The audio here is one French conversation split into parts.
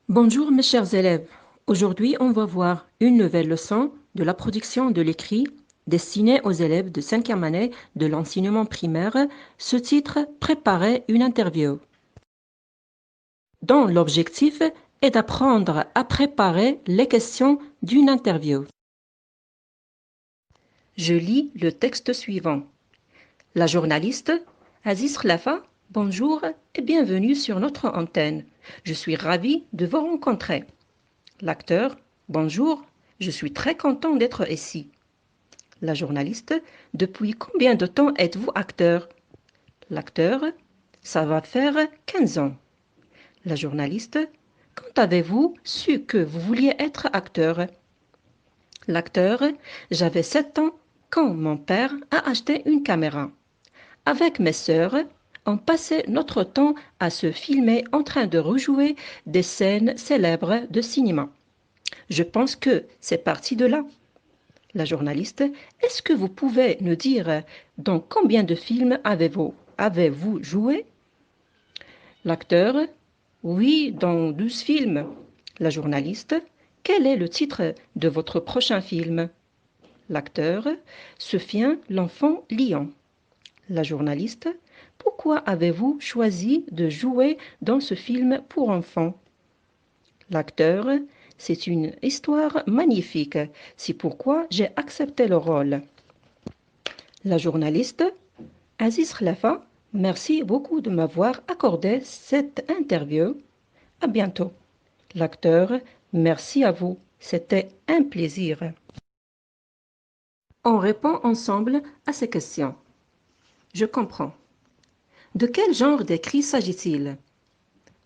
Bonjour mes chers élèves. Aujourd'hui, on va voir une nouvelle leçon de la production de l'écrit destinée aux élèves de 5e année de l'enseignement primaire, ce titre Préparer une interview, dont l'objectif est d'apprendre à préparer les questions d'une interview. Je lis le texte suivant. La journaliste Aziz Khlafa, bonjour et bienvenue sur notre antenne. Je suis ravie de vous rencontrer. L'acteur, bonjour, je suis très content d'être ici. La journaliste, depuis combien de temps êtes-vous acteur? L'acteur, ça va faire 15 ans. La journaliste, quand avez-vous su que vous vouliez être acteur? L'acteur, j'avais 7 ans quand mon père a acheté une caméra. Avec mes sœurs, on passait notre temps à se filmer en train de rejouer des scènes célèbres de cinéma. Je pense que c'est parti de là. La journaliste, est-ce que vous pouvez nous dire dans combien de films avez-vous joué? L'acteur, oui, dans 12 films. La journaliste, quel est le titre de votre prochain film? L'acteur, Sophien l'enfant lion. La journaliste, pourquoi avez-vous choisi de jouer dans ce film pour enfants? L'acteur, c'est une histoire magnifique, c'est pourquoi j'ai accepté le rôle. La journaliste, Aziz Khlafa, merci beaucoup de m'avoir accordé cette interview. À bientôt. L'acteur, merci à vous, c'était un plaisir. On répond ensemble à ces questions. Je comprends. De quel genre d'écrit s'agit-il?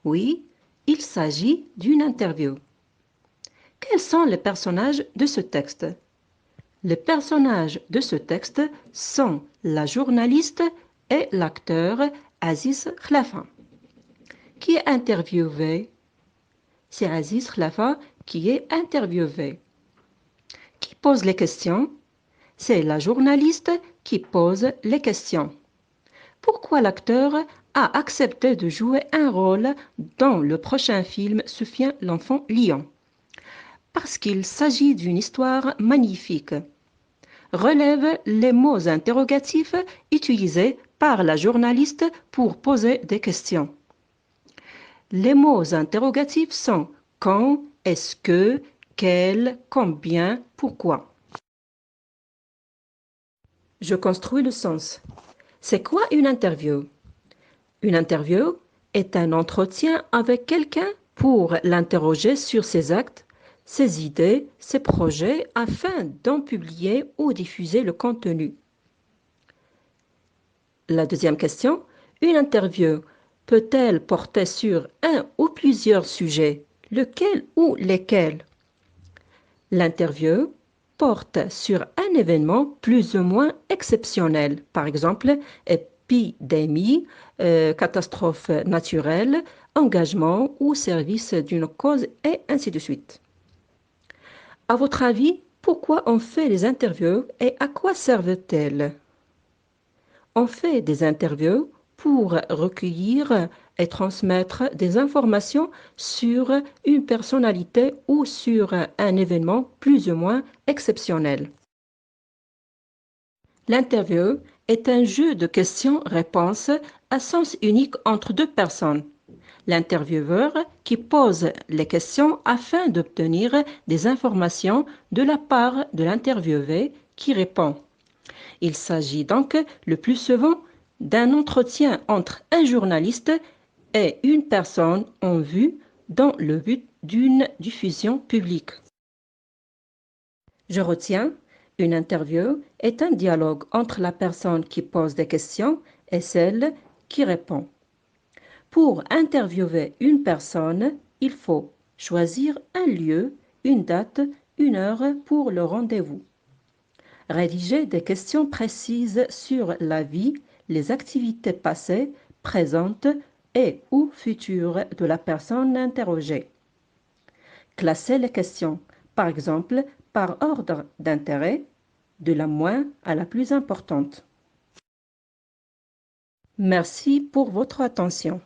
Oui, il s'agit d'une interview. Quels sont les personnages de ce texte? Les personnages de ce texte sont la journaliste et l'acteur Aziz Khlafa. Qui est interviewé? C'est Aziz Khlafa qui est interviewé. Qui pose les questions? C'est la journaliste qui pose les questions. Pourquoi l'acteur a accepté de jouer un rôle dans le prochain film Sophien l'enfant lion? Parce qu'il s'agit d'une histoire magnifique. Relève les mots interrogatifs utilisés par la journaliste pour poser des questions. Les mots interrogatifs sont quand, est-ce que, quel, combien, pourquoi. Je construis le sens. C'est quoi une interview? Une interview est un entretien avec quelqu'un pour l'interroger sur ses actes, ses idées, ses projets afin d'en publier ou diffuser le contenu. La deuxième question, une interview peut-elle porter sur un ou plusieurs sujets, lequel ou lesquels? L'interview porte sur un événement plus ou moins exceptionnel, par exemple épidémie, catastrophe naturelle, engagement ou service d'une cause et ainsi de suite. À votre avis, pourquoi on fait les interviews et à quoi servent-elles? On fait des interviews pour recueillir et transmettre des informations sur une personnalité ou sur un événement plus ou moins exceptionnel. L'interview est un jeu de questions-réponses à sens unique entre deux personnes. L'intervieweur qui pose les questions afin d'obtenir des informations de la part de l'interviewé qui répond. Il s'agit donc le plus souvent d'un entretien entre un journaliste et une personne en vue dans le but d'une diffusion publique. Je retiens, une interview est un dialogue entre la personne qui pose des questions et celle qui répond. Pour interviewer une personne, il faut choisir un lieu, une date, une heure pour le rendez-vous. Rédiger des questions précises sur la vie, les activités passées, présentes et ou futures de la personne interrogée. Classer les questions, par exemple par ordre d'intérêt, de la moins à la plus importante. Merci pour votre attention.